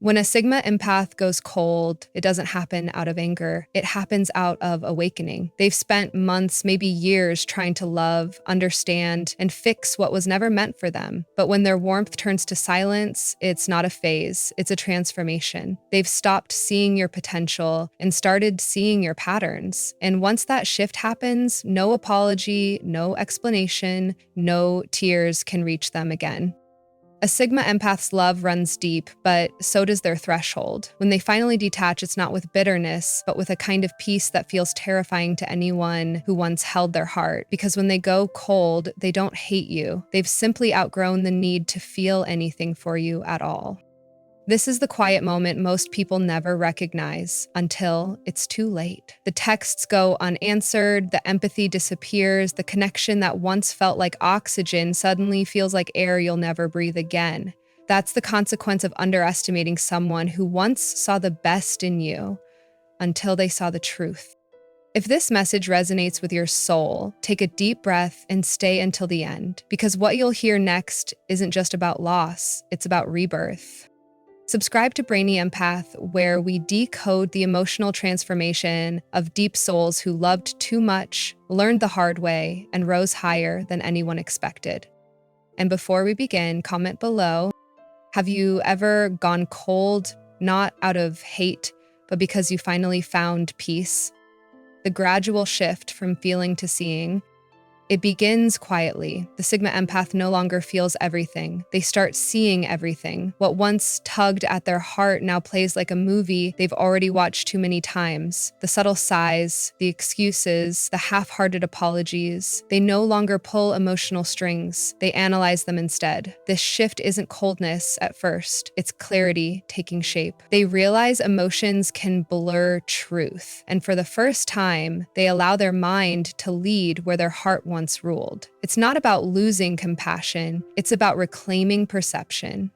When a Sigma empath goes cold, it doesn't happen out of anger. It happens out of awakening. They've spent months, maybe years, trying to love, understand, and fix what was never meant for them. But when their warmth turns to silence, it's not a phase, it's a transformation. They've stopped seeing your potential and started seeing your patterns. And once that shift happens, no apology, no explanation, no tears can reach them again. A Sigma empath's love runs deep, but so does their threshold. When they finally detach, it's not with bitterness, but with a kind of peace that feels terrifying to anyone who once held their heart. Because when they go cold, they don't hate you. They've simply outgrown the need to feel anything for you at all. This is the quiet moment most people never recognize until it's too late. The texts go unanswered, the empathy disappears, the connection that once felt like oxygen suddenly feels like air you'll never breathe again. That's the consequence of underestimating someone who once saw the best in you until they saw the truth. If this message resonates with your soul, take a deep breath and stay until the end, because what you'll hear next isn't just about loss, it's about rebirth. Subscribe to Brainy Empath, where we decode the emotional transformation of deep souls who loved too much, learned the hard way, and rose higher than anyone expected. And before we begin, comment below, have you ever gone cold, not out of hate, but because you finally found peace? The gradual shift from feeling to seeing. It begins quietly. The Sigma empath no longer feels everything. They start seeing everything. What once tugged at their heart now plays like a movie they've already watched too many times. The subtle sighs, the excuses, the half-hearted apologies. They no longer pull emotional strings. They analyze them instead. This shift isn't coldness at first. It's clarity taking shape. They realize emotions can blur truth. And for the first time, they allow their mind to lead where their heart once ruled. It's not about losing compassion, it's about reclaiming perception.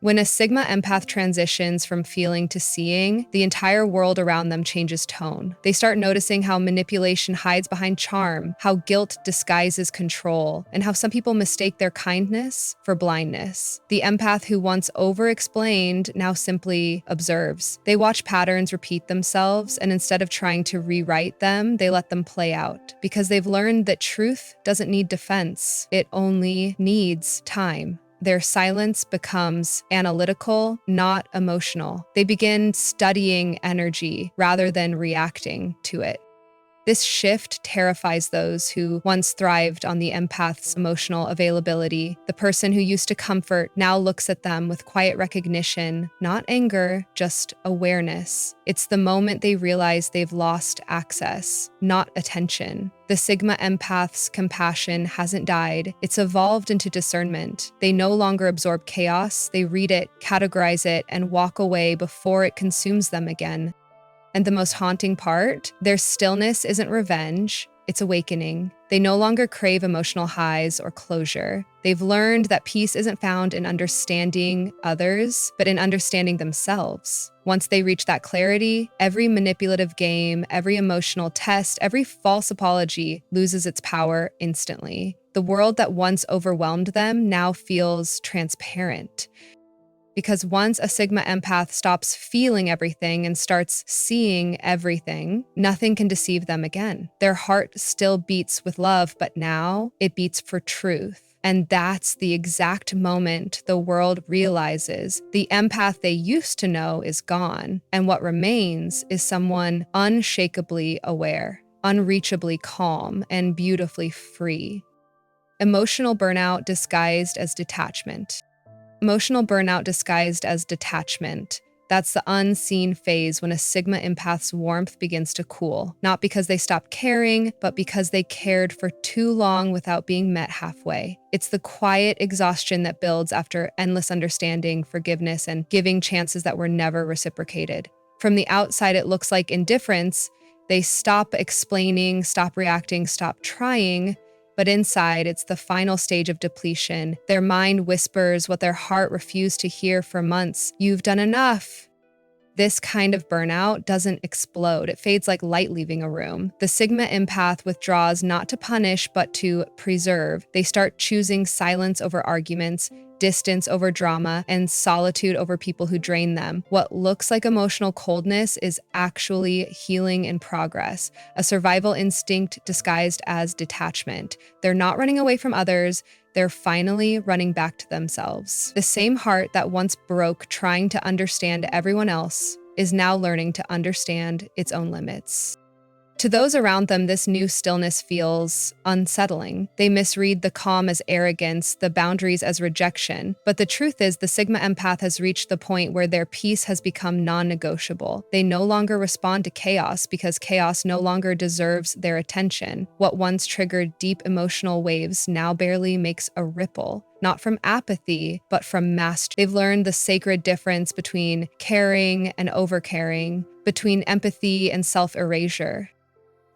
When a Sigma empath transitions from feeling to seeing, the entire world around them changes tone. They start noticing how manipulation hides behind charm, how guilt disguises control, and how some people mistake their kindness for blindness. The empath who once over-explained now simply observes. They watch patterns repeat themselves, and instead of trying to rewrite them, they let them play out. Because they've learned that truth doesn't need defense, it only needs time. Their silence becomes analytical, not emotional. They begin studying energy rather than reacting to it. This shift terrifies those who once thrived on the empath's emotional availability. The person who used to comfort now looks at them with quiet recognition, not anger, just awareness. It's the moment they realize they've lost access, not attention. The Sigma empath's compassion hasn't died. It's evolved into discernment. They no longer absorb chaos. They read it, categorize it, and walk away before it consumes them again. And the most haunting part, their stillness isn't revenge, it's awakening. They no longer crave emotional highs or closure. They've learned that peace isn't found in understanding others, but in understanding themselves. Once they reach that clarity, every manipulative game, every emotional test, every false apology loses its power instantly. The world that once overwhelmed them now feels transparent. Because once a Sigma empath stops feeling everything and starts seeing everything, nothing can deceive them again. Their heart still beats with love, but now it beats for truth. And that's the exact moment the world realizes the empath they used to know is gone, and what remains is someone unshakably aware, unreachably calm, and beautifully free. Emotional burnout disguised as detachment. Emotional burnout disguised as detachment. That's the unseen phase when a Sigma empath's warmth begins to cool, not because they stopped caring, but because they cared for too long without being met halfway. It's the quiet exhaustion that builds after endless understanding, forgiveness, and giving chances that were never reciprocated. From the outside, it looks like indifference. They stop explaining, stop reacting, stop trying. But inside, it's the final stage of depletion. Their mind whispers what their heart refused to hear for months. You've done enough. This kind of burnout doesn't explode. It fades like light leaving a room. The Sigma empath withdraws not to punish, but to preserve. They start choosing silence over arguments, distance over drama, and solitude over people who drain them. What looks like emotional coldness is actually healing in progress, a survival instinct disguised as detachment. They're not running away from others, they're finally running back to themselves. The same heart that once broke trying to understand everyone else is now learning to understand its own limits. To those around them, this new stillness feels unsettling. They misread the calm as arrogance, the boundaries as rejection. But the truth is, the Sigma Empath has reached the point where their peace has become non-negotiable. They no longer respond to chaos because chaos no longer deserves their attention. What once triggered deep emotional waves now barely makes a ripple. Not from apathy, but from mastery. They've learned the sacred difference between caring and overcaring, between empathy and self-erasure.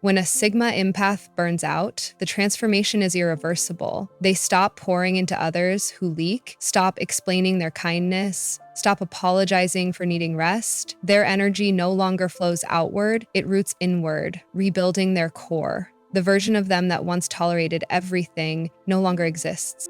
When a Sigma empath burns out, the transformation is irreversible. They stop pouring into others who leak, stop explaining their kindness, stop apologizing for needing rest. Their energy no longer flows outward, it roots inward, rebuilding their core. The version of them that once tolerated everything no longer exists.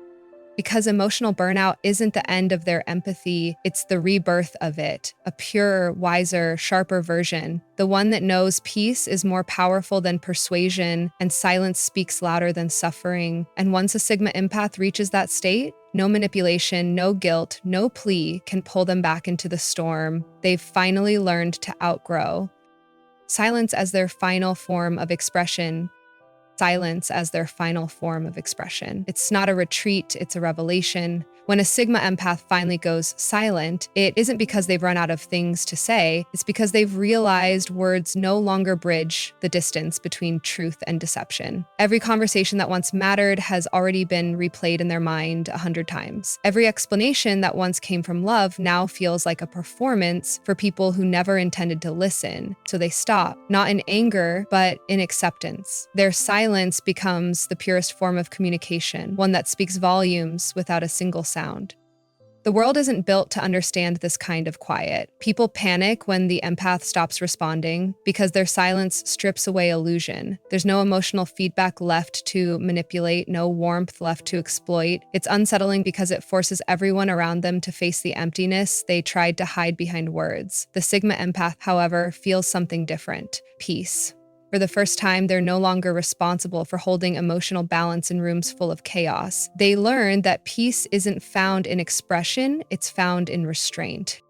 Because emotional burnout isn't the end of their empathy, it's the rebirth of it, a purer, wiser, sharper version, the one that knows peace is more powerful than persuasion and silence speaks louder than suffering. And once a Sigma empath reaches that state, no manipulation, no guilt, no plea can pull them back into the storm they've finally learned to outgrow. Silence as their final form of expression. Silence as their final form of expression. It's not a retreat, it's a revelation. When a Sigma empath finally goes silent, it isn't because they've run out of things to say, it's because they've realized words no longer bridge the distance between truth and deception. Every conversation that once mattered has already been replayed in their mind 100 times. Every explanation that once came from love now feels like a performance for people who never intended to listen, so they stop, not in anger, but in acceptance. Their silence becomes the purest form of communication, one that speaks volumes without a single sound. The world isn't built to understand this kind of quiet. People panic when the empath stops responding because their silence strips away illusion. There's no emotional feedback left to manipulate, no warmth left to exploit. It's unsettling because it forces everyone around them to face the emptiness they tried to hide behind words. The Sigma empath, however, feels something different: peace. For the first time, they're no longer responsible for holding emotional balance in rooms full of chaos. They learn that peace isn't found in expression, it's found in restraint.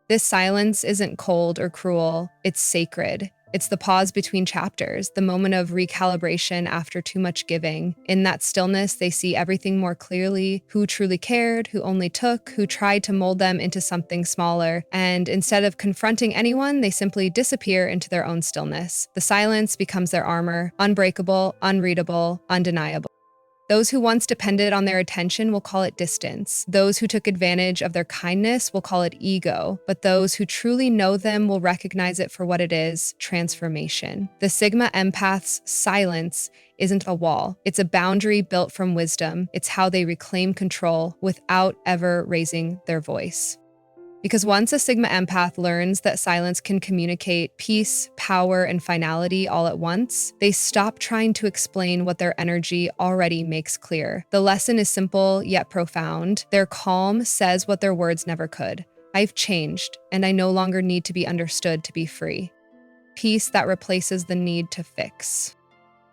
This silence isn't cold or cruel, it's sacred. It's the pause between chapters, the moment of recalibration after too much giving. In that stillness, they see everything more clearly: who truly cared, who only took, who tried to mold them into something smaller. And instead of confronting anyone, they simply disappear into their own stillness. The silence becomes their armor, unbreakable, unreadable, undeniable. Those who once depended on their attention will call it distance. Those who took advantage of their kindness will call it ego. But those who truly know them will recognize it for what it is: transformation. The Sigma empath's silence isn't a wall. It's a boundary built from wisdom. It's how they reclaim control without ever raising their voice. Because once a Sigma empath learns that silence can communicate peace, power, and finality all at once, they stop trying to explain what their energy already makes clear. The lesson is simple yet profound. Their calm says what their words never could: I've changed, and I no longer need to be understood to be free. Peace that replaces the need to fix.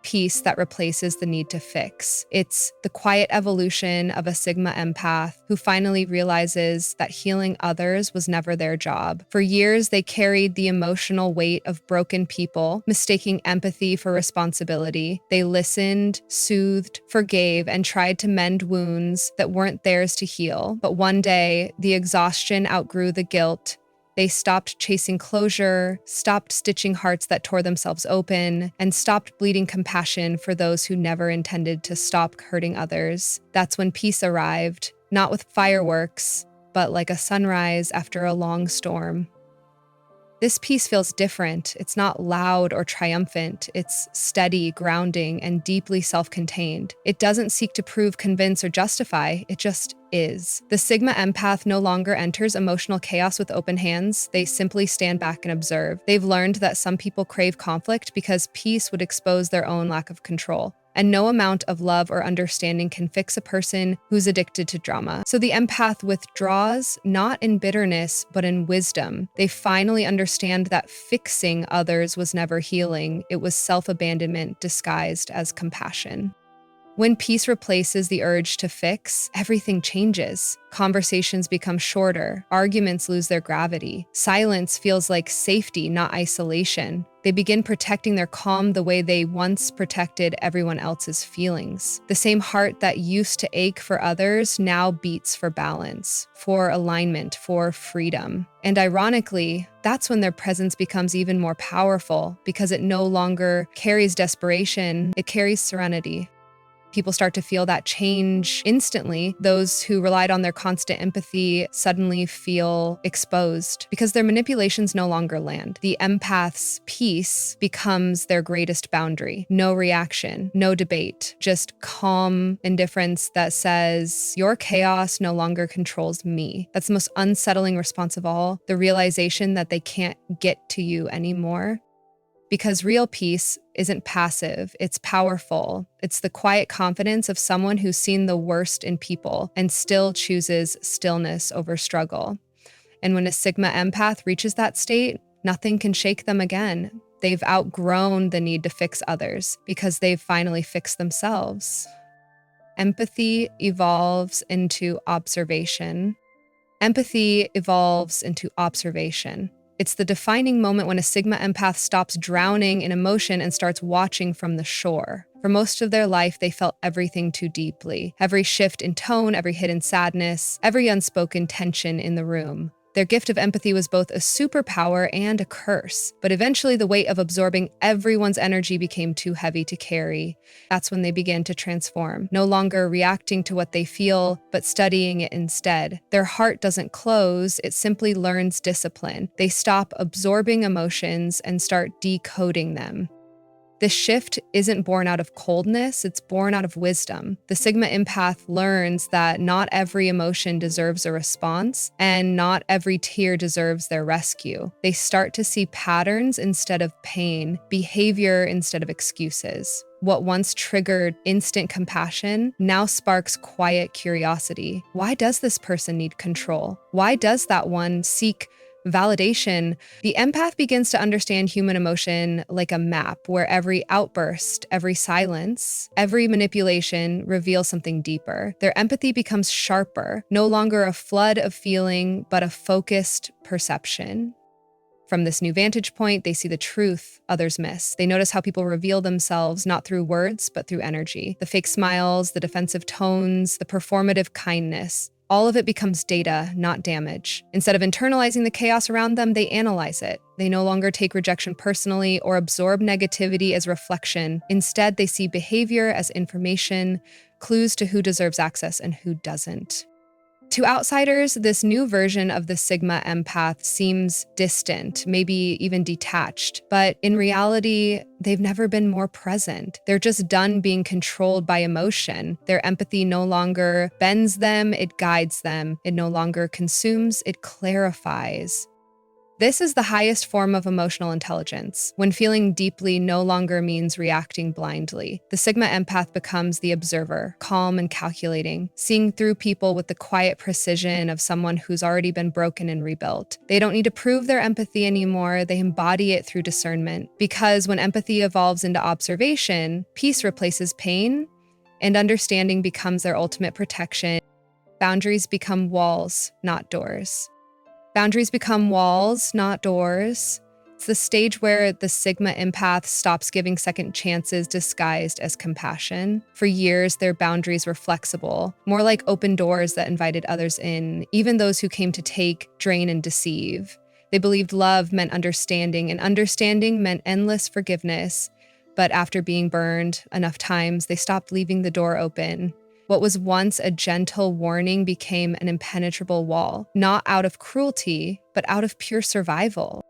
Peace that replaces the need to fix. It's the quiet evolution of a Sigma empath who finally realizes that healing others was never their job. For years, they carried the emotional weight of broken people, mistaking empathy for responsibility. They listened, soothed, forgave, and tried to mend wounds that weren't theirs to heal. But one day, the exhaustion outgrew the guilt. They stopped chasing closure, stopped stitching hearts that tore themselves open, and stopped bleeding compassion for those who never intended to stop hurting others. That's when peace arrived, not with fireworks, but like a sunrise after a long storm. This peace feels different. It's not loud or triumphant. It's steady, grounding, and deeply self-contained. It doesn't seek to prove, convince, or justify. It just is. The Sigma empath no longer enters emotional chaos with open hands. They simply stand back and observe. They've learned that some people crave conflict because peace would expose their own lack of control. And no amount of love or understanding can fix a person who's addicted to drama. So the empath withdraws, not in bitterness, but in wisdom. They finally understand that fixing others was never healing. It was self-abandonment disguised as compassion. When peace replaces the urge to fix, everything changes. Conversations become shorter, arguments lose their gravity. Silence feels like safety, not isolation. They begin protecting their calm the way they once protected everyone else's feelings. The same heart that used to ache for others now beats for balance, for alignment, for freedom. And ironically, that's when their presence becomes even more powerful because it no longer carries desperation, it carries serenity. People start to feel that change instantly. Those who relied on their constant empathy suddenly feel exposed because their manipulations no longer land. The empath's peace becomes their greatest boundary. No reaction, no debate, just calm indifference that says, your chaos no longer controls me. That's the most unsettling response of all, the realization that they can't get to you anymore. Because real peace isn't passive, it's powerful. It's the quiet confidence of someone who's seen the worst in people and still chooses stillness over struggle. And when a Sigma empath reaches that state, nothing can shake them again. They've outgrown the need to fix others because they've finally fixed themselves. Empathy evolves into observation. Empathy evolves into observation. It's the defining moment when a Sigma empath stops drowning in emotion and starts watching from the shore. For most of their life, they felt everything too deeply. Every shift in tone, every hidden sadness, every unspoken tension in the room. Their gift of empathy was both a superpower and a curse, but eventually the weight of absorbing everyone's energy became too heavy to carry. That's when they began to transform, no longer reacting to what they feel, but studying it instead. Their heart doesn't close, it simply learns discipline. They stop absorbing emotions and start decoding them. This shift isn't born out of coldness, it's born out of wisdom. The Sigma empath learns that not every emotion deserves a response, and not every tear deserves their rescue. They start to see patterns instead of pain, behavior instead of excuses. What once triggered instant compassion now sparks quiet curiosity. Why does this person need control? Why does that one seek validation? The empath begins to understand human emotion like a map where every outburst, every silence, every manipulation reveals something deeper. Their empathy becomes sharper, no longer a flood of feeling, but a focused perception. From this new vantage point, they see the truth others miss. They notice how people reveal themselves not through words, but through energy. The fake smiles, the defensive tones, the performative kindness. All of it becomes data, not damage. Instead of internalizing the chaos around them, they analyze it. They no longer take rejection personally or absorb negativity as reflection. Instead, they see behavior as information, clues to who deserves access and who doesn't. To outsiders, this new version of the Sigma empath seems distant, maybe even detached, but in reality, they've never been more present. They're just done being controlled by emotion. Their empathy no longer bends them, it guides them. It no longer consumes, it clarifies. This is the highest form of emotional intelligence, when feeling deeply no longer means reacting blindly. The Sigma empath becomes the observer, calm and calculating, seeing through people with the quiet precision of someone who's already been broken and rebuilt. They don't need to prove their empathy anymore, they embody it through discernment. Because when empathy evolves into observation, peace replaces pain, and understanding becomes their ultimate protection. Boundaries become walls, not doors. Boundaries become walls, not doors. It's the stage where the Sigma empath stops giving second chances disguised as compassion. For years, their boundaries were flexible, more like open doors that invited others in, even those who came to take, drain, and deceive. They believed love meant understanding, and understanding meant endless forgiveness. But after being burned enough times, they stopped leaving the door open. What was once a gentle warning became an impenetrable wall, not out of cruelty, but out of pure survival.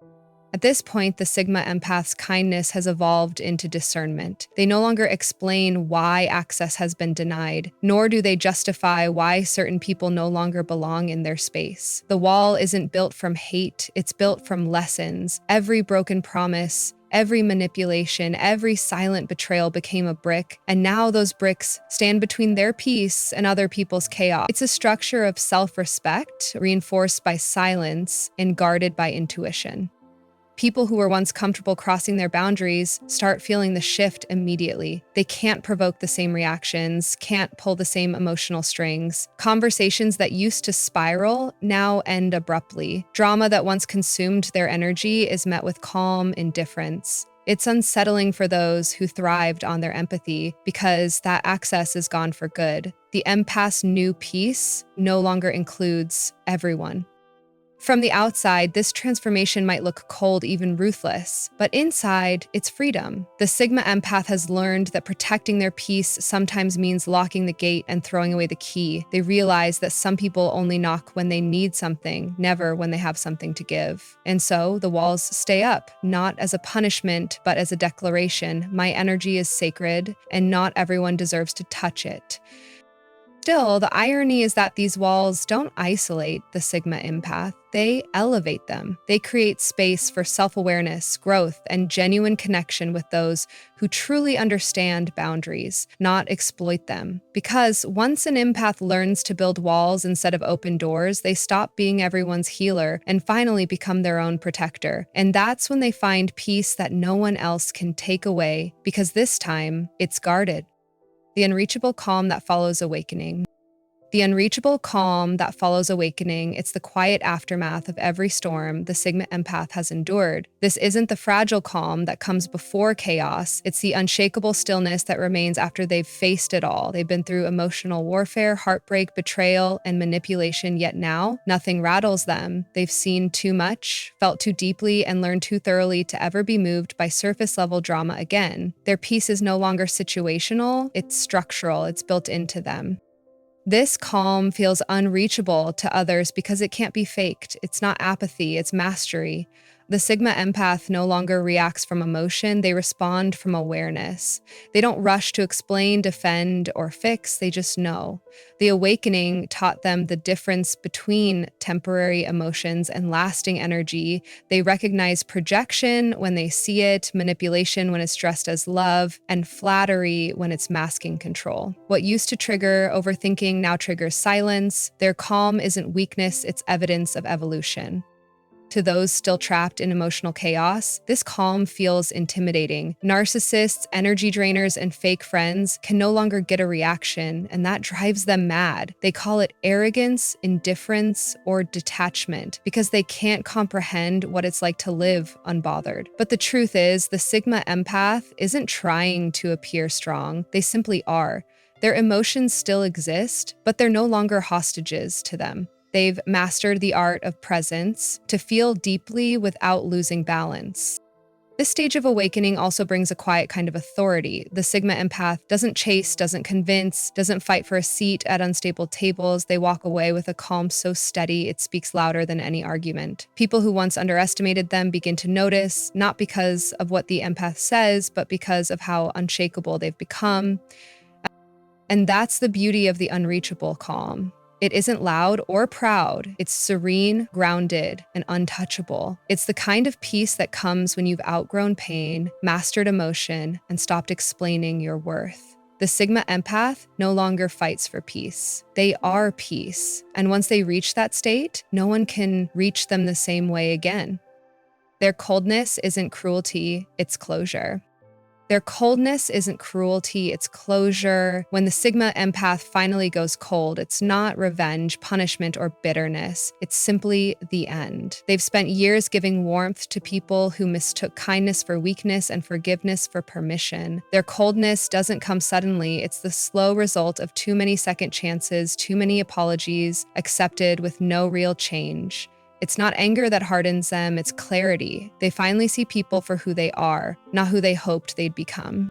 At this point, the Sigma empath's kindness has evolved into discernment. They no longer explain why access has been denied, nor do they justify why certain people no longer belong in their space. The wall isn't built from hate, it's built from lessons. Every broken promise, Every manipulation, every silent betrayal became a brick, and now those bricks stand between their peace and other people's chaos. It's a structure of self-respect, reinforced by silence and guarded by intuition. People who were once comfortable crossing their boundaries start feeling the shift immediately. They can't provoke the same reactions, can't pull the same emotional strings. Conversations that used to spiral now end abruptly. Drama that once consumed their energy is met with calm indifference. It's unsettling for those who thrived on their empathy because that access is gone for good. The empath's new peace no longer includes everyone. From the outside, this transformation might look cold, even ruthless, but inside, it's freedom. The Sigma Empath has learned that protecting their peace sometimes means locking the gate and throwing away the key. They realize that some people only knock when they need something, never when they have something to give. And so, the walls stay up, not as a punishment, but as a declaration. My energy is sacred, and not everyone deserves to touch it. Still, the irony is that these walls don't isolate the Sigma Empath, they elevate them. They create space for self-awareness, growth, and genuine connection with those who truly understand boundaries, not exploit them. Because once an empath learns to build walls instead of open doors, they stop being everyone's healer and finally become their own protector. And that's when they find peace that no one else can take away, because this time, it's guarded. The unreachable calm that follows awakening. The unreachable calm that follows awakening, it's the quiet aftermath of every storm the Sigma Empath has endured. This isn't the fragile calm that comes before chaos, it's the unshakable stillness that remains after they've faced it all. They've been through emotional warfare, heartbreak, betrayal, and manipulation, yet now, nothing rattles them. They've seen too much, felt too deeply, and learned too thoroughly to ever be moved by surface-level drama again. Their peace is no longer situational, it's structural, it's built into them. This calm feels unreachable to others because it can't be faked. It's not apathy, it's mastery. The Sigma Empath no longer reacts from emotion, they respond from awareness. They don't rush to explain, defend, or fix, they just know. The awakening taught them the difference between temporary emotions and lasting energy. They recognize projection when they see it, manipulation when it's dressed as love, and flattery when it's masking control. What used to trigger overthinking now triggers silence. Their calm isn't weakness, it's evidence of evolution. To those still trapped in emotional chaos, this calm feels intimidating. Narcissists, energy drainers, and fake friends can no longer get a reaction, and that drives them mad. They call it arrogance, indifference, or detachment because they can't comprehend what it's like to live unbothered. But the truth is, the Sigma Empath isn't trying to appear strong. They simply are. Their emotions still exist, but they're no longer hostages to them. They've mastered the art of presence to feel deeply without losing balance. This stage of awakening also brings a quiet kind of authority. The Sigma Empath doesn't chase, doesn't convince, doesn't fight for a seat at unstable tables. They walk away with a calm so steady it speaks louder than any argument. People who once underestimated them begin to notice, not because of what the empath says, but because of how unshakable they've become. And that's the beauty of the unreachable calm. It isn't loud or proud, it's serene, grounded, and untouchable. It's the kind of peace that comes when you've outgrown pain, mastered emotion, and stopped explaining your worth. The Sigma Empath no longer fights for peace. They are peace, and once they reach that state, no one can reach them the same way again. Their coldness isn't cruelty, it's closure. Their coldness isn't cruelty, it's closure. When the Sigma Empath finally goes cold, it's not revenge, punishment, or bitterness. It's simply the end. They've spent years giving warmth to people who mistook kindness for weakness and forgiveness for permission. Their coldness doesn't come suddenly. It's the slow result of too many second chances, too many apologies, accepted with no real change. It's not anger that hardens them, it's clarity. They finally see people for who they are, not who they hoped they'd become.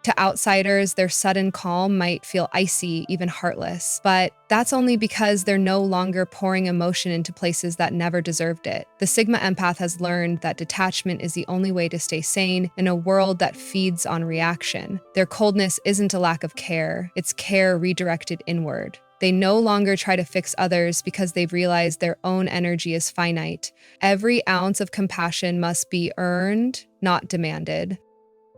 To outsiders, their sudden calm might feel icy, even heartless, but that's only because they're no longer pouring emotion into places that never deserved it. The Sigma Empath has learned that detachment is the only way to stay sane in a world that feeds on reaction. Their coldness isn't a lack of care, it's care redirected inward. They no longer try to fix others because they've realized their own energy is finite. Every ounce of compassion must be earned, not demanded.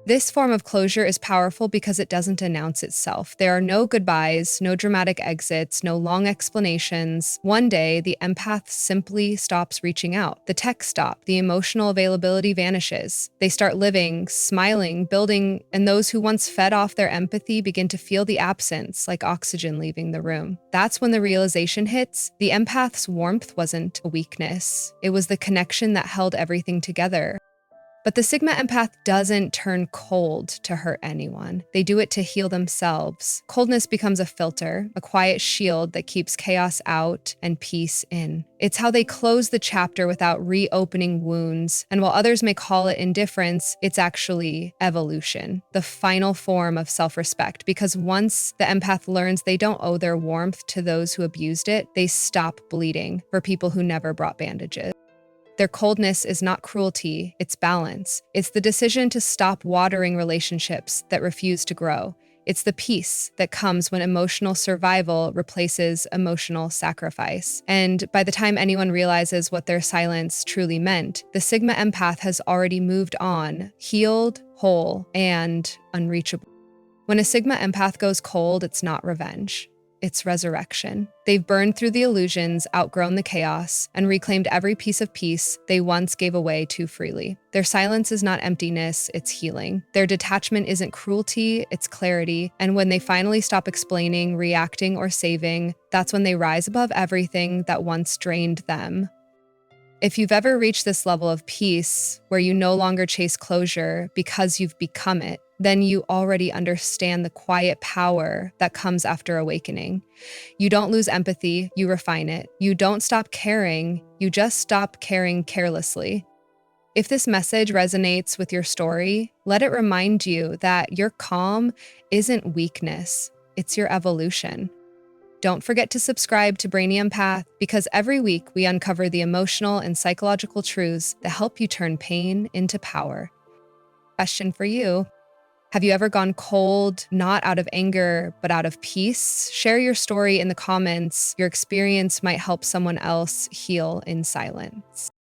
This form of closure is powerful because it doesn't announce itself. There are no goodbyes, no dramatic exits, no long explanations. One day, the empath simply stops reaching out. The texts stop, the emotional availability vanishes. They start living, smiling, building, and those who once fed off their empathy begin to feel the absence, like oxygen leaving the room. That's when the realization hits. The empath's warmth wasn't a weakness. It was the connection that held everything together. But the Sigma Empath doesn't turn cold to hurt anyone. They do it to heal themselves. Coldness becomes a filter, a quiet shield that keeps chaos out and peace in. It's how they close the chapter without reopening wounds. And while others may call it indifference, it's actually evolution, the final form of self-respect. Because once the empath learns they don't owe their warmth to those who abused it, they stop bleeding for people who never brought bandages. Their coldness is not cruelty, it's balance. It's the decision to stop watering relationships that refuse to grow. It's the peace that comes when emotional survival replaces emotional sacrifice. And by the time anyone realizes what their silence truly meant, the Sigma Empath has already moved on, healed, whole, and unreachable. When a Sigma Empath goes cold, it's not revenge. It's resurrection. They've burned through the illusions, outgrown the chaos, and reclaimed every piece of peace they once gave away too freely. Their silence is not emptiness, it's healing. Their detachment isn't cruelty, it's clarity. And when they finally stop explaining, reacting, or saving, that's when they rise above everything that once drained them. If you've ever reached this level of peace, where you no longer chase closure because you've become it, then you already understand the quiet power that comes after awakening. You don't lose empathy, you refine it. You don't stop caring, you just stop caring carelessly. If this message resonates with your story, let it remind you that your calm isn't weakness, it's your evolution. Don't forget to subscribe to Brainy Empath because every week we uncover the emotional and psychological truths that help you turn pain into power. Question for you. Have you ever gone cold, not out of anger, but out of peace? Share your story in the comments. Your experience might help someone else heal in silence.